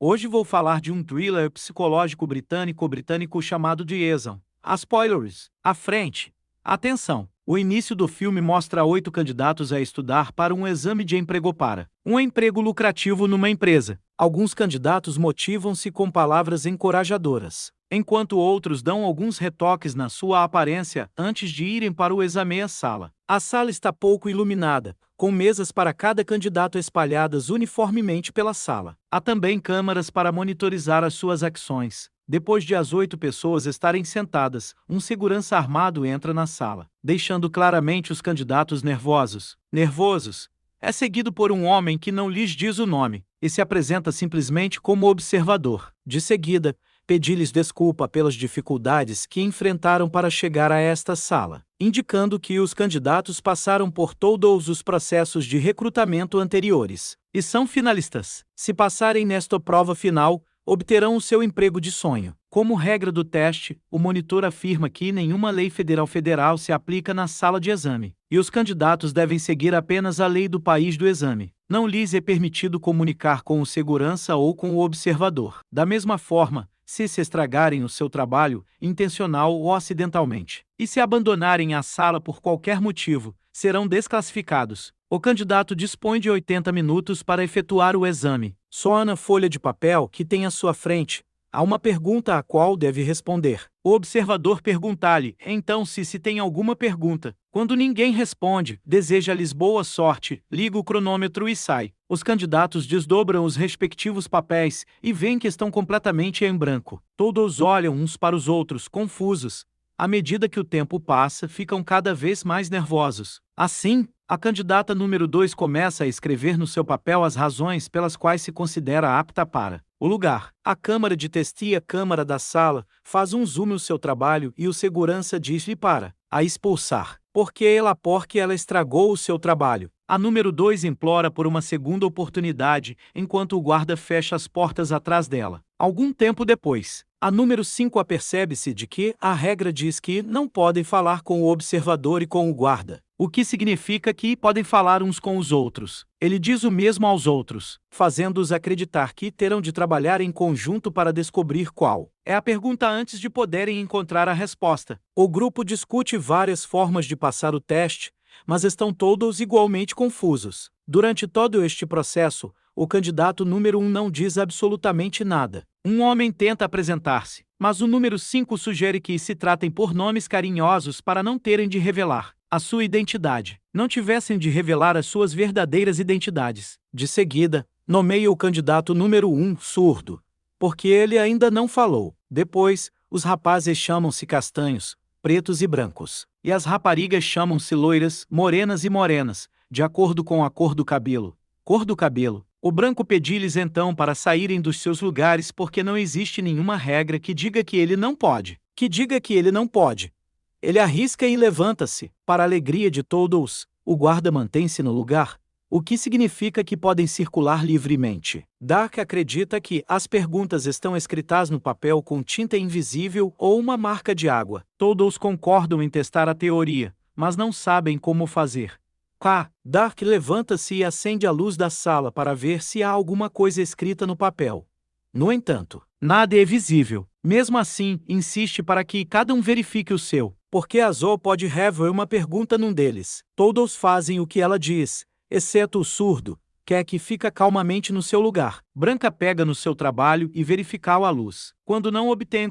Hoje vou falar de um thriller psicológico britânico chamado de Exam. Spoilers. À frente. Atenção! O início do filme mostra 8 candidatos a estudar para um exame de emprego para um emprego lucrativo numa empresa. Alguns candidatos motivam-se com palavras encorajadoras, enquanto outros dão alguns retoques na sua aparência antes de irem para o exame à sala. A sala está pouco iluminada, com mesas para cada candidato espalhadas uniformemente pela sala. Há também câmaras para monitorizar as suas ações. Depois de as 8 pessoas estarem sentadas, um segurança armado entra na sala, deixando claramente os candidatos nervosos. É seguido por um homem que não lhes diz o nome, e se apresenta simplesmente como observador. De seguida, pedi-lhes desculpa pelas dificuldades que enfrentaram para chegar a esta sala, indicando que os candidatos passaram por todos os processos de recrutamento anteriores e são finalistas. Se passarem nesta prova final, obterão o seu emprego de sonho. Como regra do teste, o monitor afirma que nenhuma lei federal se aplica na sala de exame, e os candidatos devem seguir apenas a lei do país do exame. Não lhes é permitido comunicar com o segurança ou com o observador. Da mesma forma, se estragarem o seu trabalho, intencional ou acidentalmente, e se abandonarem a sala por qualquer motivo, serão desclassificados. O candidato dispõe de 80 minutos para efetuar o exame. Só na folha de papel que tem à sua frente, há uma pergunta a qual deve responder. O observador pergunta-lhe, então, se tem alguma pergunta. Quando ninguém responde, deseja-lhes boa sorte, liga o cronômetro e sai. Os candidatos desdobram os respectivos papéis e veem que estão completamente em branco. Todos olham uns para os outros, confusos. À medida que o tempo passa, ficam cada vez mais nervosos. Assim, a candidata número 2 começa a escrever no seu papel as razões pelas quais se considera apta para o lugar. A câmara de teste, a câmara da sala, faz um zoom no seu trabalho e o segurança diz-lhe para a expulsar, porque ela estragou o seu trabalho. A número 2 implora por uma segunda oportunidade, enquanto o guarda fecha as portas atrás dela. Algum tempo depois, a número 5 apercebe-se de que a regra diz que não podem falar com o observador e com o guarda, o que significa que podem falar uns com os outros. Ele diz o mesmo aos outros, fazendo-os acreditar que terão de trabalhar em conjunto para descobrir qual é a pergunta antes de poderem encontrar a resposta. O grupo discute várias formas de passar o teste, mas estão todos igualmente confusos. Durante todo este processo, o candidato número 1 não diz absolutamente nada. Um homem tenta apresentar-se, mas o número 5 sugere que se tratem por nomes carinhosos para não terem de revelar a sua identidade, não tivessem de revelar as suas verdadeiras identidades. De seguida, nomeia o candidato número 1 surdo, porque ele ainda não falou. Depois, os rapazes chamam-se castanhos, pretos e brancos, e as raparigas chamam-se loiras, morenas e morenas, de acordo com a cor do cabelo. O branco pede-lhes então para saírem dos seus lugares porque não existe nenhuma regra que diga que ele não pode. Ele arrisca e levanta-se. Para a alegria de todos, o guarda mantém-se no lugar, o que significa que podem circular livremente. Dark acredita que as perguntas estão escritas no papel com tinta invisível ou uma marca de água. Todos concordam em testar a teoria, mas não sabem como fazer. Dark levanta-se e acende a luz da sala para ver se há alguma coisa escrita no papel. No entanto, nada é visível. Mesmo assim, insiste para que cada um verifique o seu, porque a Zoe pode haver uma pergunta num deles. Todos fazem o que ela diz, exceto o surdo, que fica calmamente no seu lugar. Branca pega no seu trabalho e verifica a luz. Quando não obtém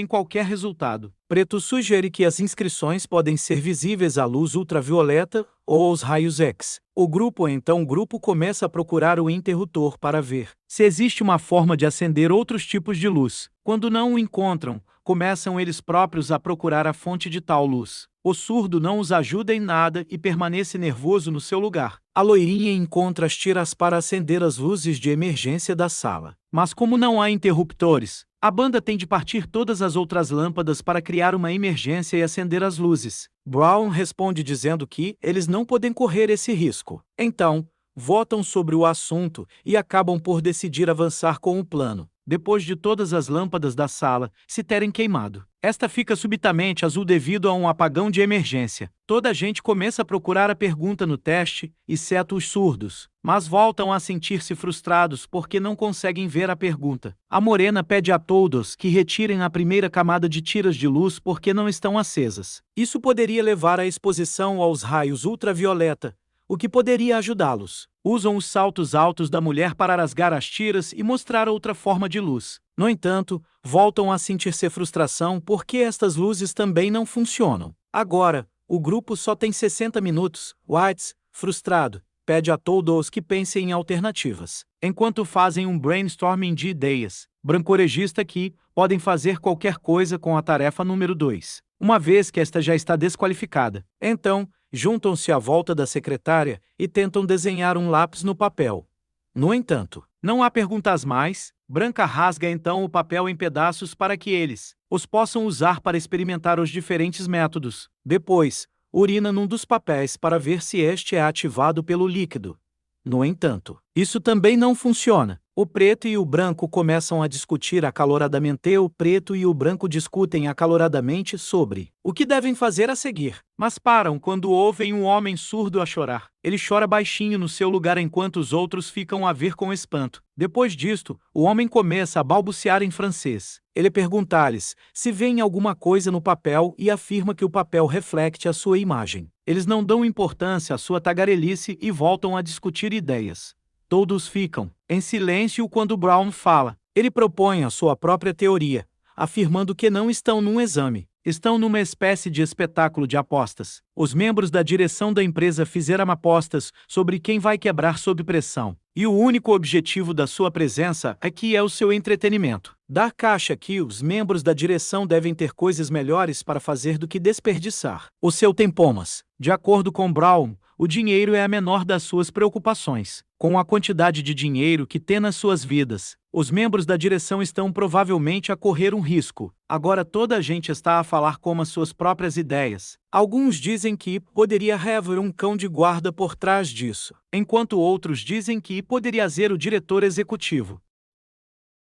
qualquer resultado. Preto sugere que as inscrições podem ser visíveis à luz ultravioleta ou aos raios X. O grupo começa a procurar o interruptor para ver se existe uma forma de acender outros tipos de luz. Quando não o encontram, começam eles próprios a procurar a fonte de tal luz. O surdo não os ajuda em nada e permanece nervoso no seu lugar. A loirinha encontra as tiras para acender as luzes de emergência da sala. Mas como não há interruptores, a banda tem de partir todas as outras lâmpadas para criar uma emergência e acender as luzes. Brown responde dizendo que eles não podem correr esse risco. Então, votam sobre o assunto e acabam por decidir avançar com o plano. depois de todas as lâmpadas da sala se terem queimado. Esta fica subitamente azul devido a um apagão de emergência. Toda a gente começa a procurar a pergunta no teste, exceto os surdos, mas voltam a sentir-se frustrados porque não conseguem ver a pergunta. A morena pede a todos que retirem a primeira camada de tiras de luz porque não estão acesas. Isso poderia levar à exposição aos raios ultravioleta, o que poderia ajudá-los. Usam os saltos altos da mulher para rasgar as tiras e mostrar outra forma de luz. No entanto, voltam a sentir-se frustração porque estas luzes também não funcionam. Agora, o grupo só tem 60 minutos. White, frustrado, pede a todos que pensem em alternativas. Enquanto fazem um brainstorming de ideias, Branco regista que podem fazer qualquer coisa com a tarefa número 2, uma vez que esta já está desqualificada. Então, juntam-se à volta da secretária e tentam desenhar um lápis no papel. No entanto, não há perguntas mais. Branca rasga então o papel em pedaços para que eles os possam usar para experimentar os diferentes métodos. Depois, urina num dos papéis para ver se este é ativado pelo líquido. No entanto, isso também não funciona. O preto e o branco começam a discutir acaloradamente. O preto e o branco discutem acaloradamente sobre o que devem fazer a seguir, mas param quando ouvem um homem surdo a chorar. Ele chora baixinho no seu lugar enquanto os outros ficam a ver com espanto. Depois disto, o homem começa a balbuciar em francês. Ele pergunta-lhes se veem alguma coisa no papel e afirma que o papel reflete a sua imagem. Eles não dão importância à sua tagarelice e voltam a discutir ideias. Todos ficam em silêncio quando Brown fala. Ele propõe a sua própria teoria, afirmando que não estão num exame, estão numa espécie de espetáculo de apostas. Os membros da direção da empresa fizeram apostas sobre quem vai quebrar sob pressão, e o único objetivo da sua presença é o seu entretenimento. Dark acha que os membros da direção devem ter coisas melhores para fazer do que desperdiçar o seu tempo. Mas, de acordo com Brown, o dinheiro é a menor das suas preocupações. Com a quantidade de dinheiro que tem nas suas vidas, os membros da direção estão provavelmente a correr um risco. Agora toda a gente está a falar como as suas próprias ideias. Alguns dizem que poderia haver um cão de guarda por trás disso, enquanto outros dizem que poderia ser o diretor executivo.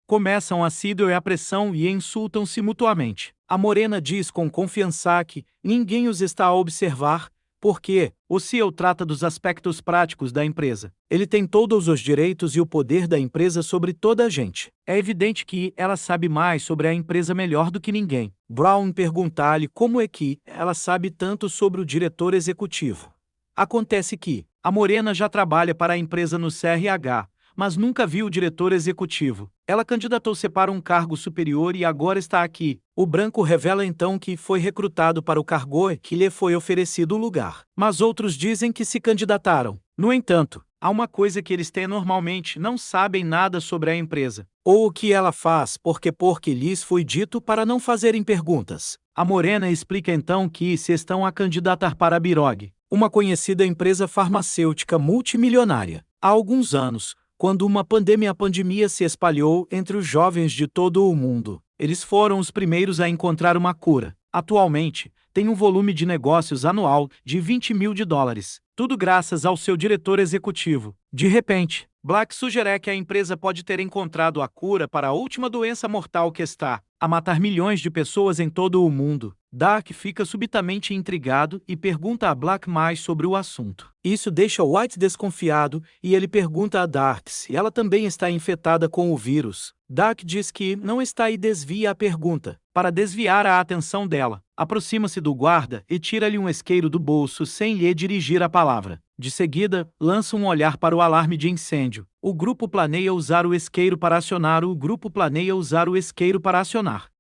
Começam a ceder à pressão e insultam-se mutuamente. A morena diz com confiança que ninguém os está a observar, porque o CEO trata dos aspectos práticos da empresa. Ele tem todos os direitos e o poder da empresa sobre toda a gente. É evidente que ela sabe mais sobre a empresa melhor do que ninguém. Brown pergunta-lhe como é que ela sabe tanto sobre o diretor executivo. Acontece que a morena já trabalha para a empresa no CRH, mas nunca viu o diretor executivo. Ela candidatou-se para um cargo superior e agora está aqui. O branco revela então que foi recrutado para o cargo e que lhe foi oferecido o lugar. Mas outros dizem que se candidataram. No entanto, há uma coisa que eles têm normalmente: não sabem nada sobre a empresa, ou o que ela faz porque lhes foi dito para não fazerem perguntas. A morena explica então que se estão a candidatar para a Birog, uma conhecida empresa farmacêutica multimilionária. Há alguns anos, quando uma pandemia se espalhou entre os jovens de todo o mundo, eles foram os primeiros a encontrar uma cura. Atualmente, tem um volume de negócios anual de $20 mil, tudo graças ao seu diretor executivo. De repente, Black sugere que a empresa pode ter encontrado a cura para a última doença mortal que está a matar milhões de pessoas em todo o mundo. Dark fica subitamente intrigado e pergunta a Black mais sobre o assunto. Isso deixa White desconfiado e ele pergunta a Dark se ela também está infectada com o vírus. Dark diz que não está e desvia a pergunta. Para desviar a atenção dela, aproxima-se do guarda e tira-lhe um isqueiro do bolso sem lhe dirigir a palavra. De seguida, lança um olhar para o alarme de incêndio. O grupo planeia usar o isqueiro para acionar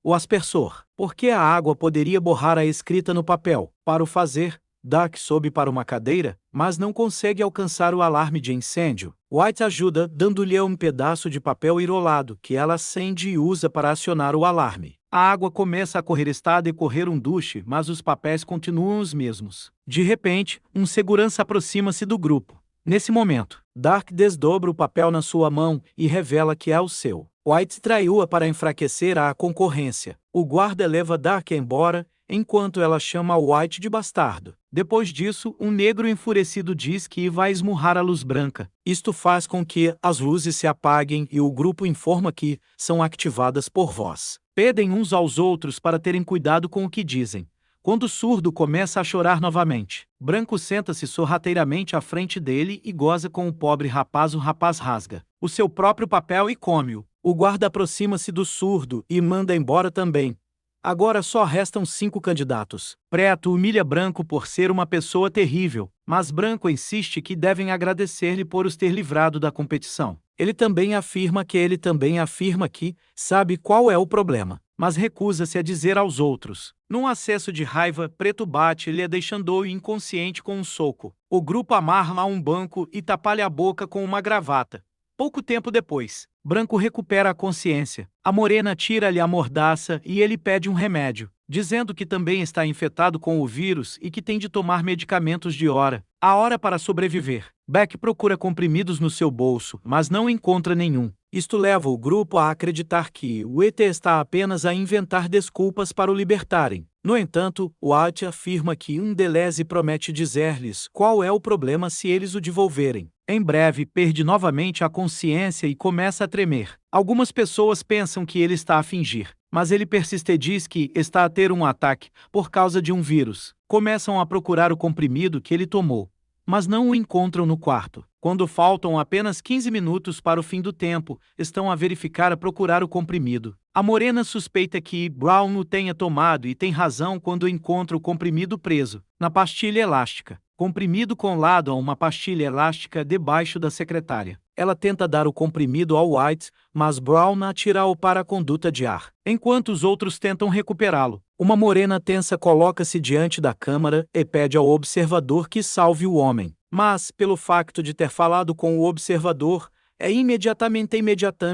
o aspersor, porque a água poderia borrar a escrita no papel. Para o fazer, Dark sobe para uma cadeira, mas não consegue alcançar o alarme de incêndio. White ajuda, dando-lhe um pedaço de papel enrolado que ela acende e usa para acionar o alarme. A água começa a correr, está a decorrer um duche, mas os papéis continuam os mesmos. De repente, um segurança aproxima-se do grupo. Nesse momento, Dark desdobra o papel na sua mão e revela que é o seu. White traiu-a para enfraquecer a concorrência. O guarda leva Dark embora, enquanto ela chama White de bastardo. Depois disso, um negro enfurecido diz que vai esmurrar a luz branca. Isto faz com que as luzes se apaguem e o grupo informa que são ativadas por voz. Pedem uns aos outros para terem cuidado com o que dizem. Quando o surdo começa a chorar novamente, Branco senta-se sorrateiramente à frente dele e goza com o pobre rapaz. O rapaz rasga o seu próprio papel e come-o. O guarda aproxima-se do surdo e manda embora também. Agora só restam 5 candidatos. Preto humilha Branco por ser uma pessoa terrível, mas Branco insiste que devem agradecer-lhe por os ter livrado da competição. Ele também afirma que sabe qual é o problema, mas recusa-se a dizer aos outros. Num acesso de raiva, Preto bate-lhe deixando-o inconsciente com um soco. O grupo amarra a um banco e tapa-lhe a boca com uma gravata. Pouco tempo depois, Branco recupera a consciência. A morena tira-lhe a mordaça e ele pede um remédio, dizendo que também está infectado com o vírus e que tem de tomar medicamentos de hora a hora para sobreviver. Beck procura comprimidos no seu bolso, mas não encontra nenhum. Isto leva o grupo a acreditar que o ET está apenas a inventar desculpas para o libertarem. No entanto, White afirma que um Deleuze promete dizer-lhes qual é o problema se eles o devolverem. Em breve, perde novamente a consciência e começa a tremer. Algumas pessoas pensam que ele está a fingir, mas ele persiste e diz que está a ter um ataque por causa de um vírus. Começam a procurar o comprimido que ele tomou, mas não o encontram no quarto. Quando faltam apenas 15 minutos para o fim do tempo, estão a verificar a procurar o comprimido. A morena suspeita que Brown o tenha tomado e tem razão quando encontra o comprimido preso na pastilha elástica. Comprimido colado a uma pastilha elástica debaixo da secretária. Ela tenta dar o comprimido ao White, mas Brown atira-o para a conduta de ar. Enquanto os outros tentam recuperá-lo, uma morena tensa coloca-se diante da câmara e pede ao observador que salve o homem. Mas, pelo facto de ter falado com o observador, é imediatamente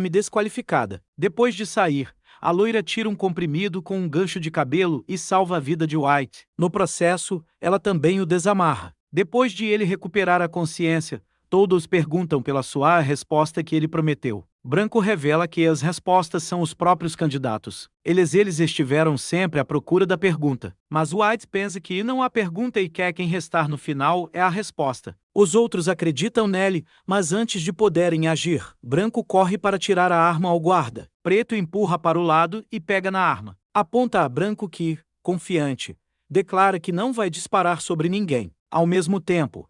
desqualificada. Depois de sair, a loira tira um comprimido com um gancho de cabelo e salva a vida de White. No processo, ela também o desamarra. Depois de ele recuperar a consciência, todos perguntam pela sua resposta que ele prometeu. Branco revela que as respostas são os próprios candidatos. Eles estiveram sempre à procura da pergunta. Mas White pensa que não há pergunta e quer quem restar no final é a resposta. Os outros acreditam nele, mas antes de poderem agir, Branco corre para tirar a arma ao guarda. Preto empurra para o lado e pega na arma. Aponta a Branco que, confiante, declara que não vai disparar sobre ninguém. Ao mesmo tempo,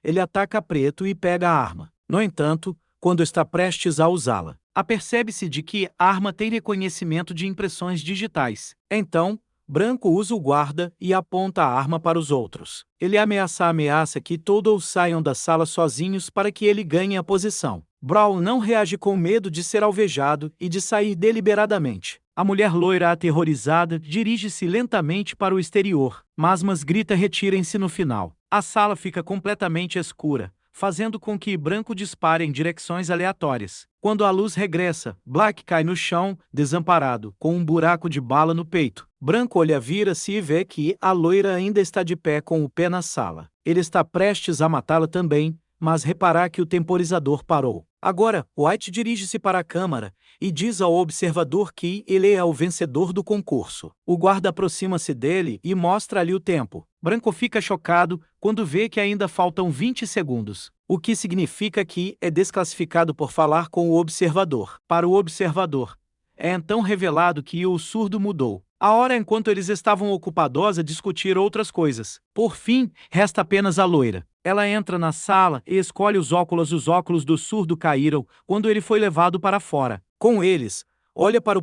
ele ataca Preto e pega a arma. No entanto, quando está prestes a usá-la, apercebe-se de que a arma tem reconhecimento de impressões digitais. Então, Branco usa o guarda e aponta a arma para os outros. Ele ameaça que todos saiam da sala sozinhos para que ele ganhe a posição. Brown não reage com medo de ser alvejado e de sair deliberadamente. A mulher loira aterrorizada dirige-se lentamente para o exterior, mas grita retirem-se no final. A sala fica completamente escura, fazendo com que Branco dispare em direções aleatórias. Quando a luz regressa, Black cai no chão, desamparado, com um buraco de bala no peito. Branco vira-se e vê que a loira ainda está de pé com o pé na sala. Ele está prestes a matá-la também, mas reparar que o temporizador parou. Agora, White dirige-se para a câmara e diz ao observador que ele é o vencedor do concurso. O guarda aproxima-se dele e mostra-lhe o tempo. Branco fica chocado quando vê que ainda faltam 20 segundos, o que significa que é desclassificado por falar com o observador. Para o observador, é então revelado que o surdo mudou a hora enquanto eles estavam ocupados a discutir outras coisas. Por fim, resta apenas a loira. Ela entra na sala e escolhe os óculos. Os óculos do surdo caíram quando ele foi levado para fora. Com eles, olha para o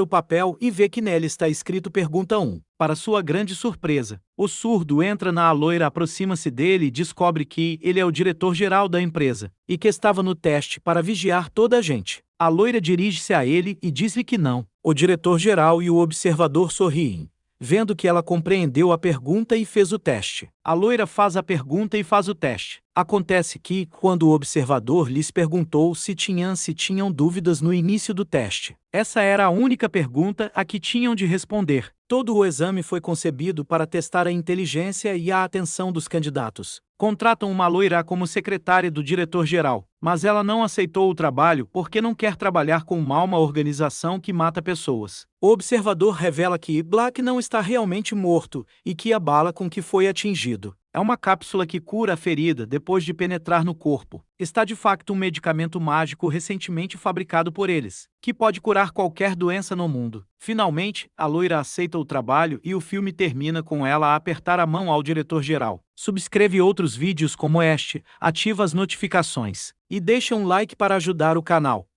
papel e vê que nele está escrito pergunta 1. Para sua grande surpresa, o surdo entra na loira, aproxima-se dele e descobre que ele é o diretor-geral da empresa e que estava no teste para vigiar toda a gente. A loira dirige-se a ele e diz-lhe que não. O diretor-geral e o observador sorriem, vendo que ela compreendeu a pergunta e fez o teste. A loira faz a pergunta e faz o teste. Acontece que, quando o observador lhes perguntou se tinham dúvidas no início do teste, essa era a única pergunta a que tinham de responder. Todo o exame foi concebido para testar a inteligência e a atenção dos candidatos. Contratam uma loira como secretária do diretor-geral, mas ela não aceitou o trabalho porque não quer trabalhar com uma organização que mata pessoas. O observador revela que Black não está realmente morto e que a bala com que foi atingido é uma cápsula que cura a ferida depois de penetrar no corpo. Está de facto um medicamento mágico recentemente fabricado por eles, que pode curar qualquer doença no mundo. Finalmente, a loira aceita o trabalho e o filme termina com ela a apertar a mão ao diretor-geral. Subscreve outros vídeos como este, ativa as notificações e deixa um like para ajudar o canal.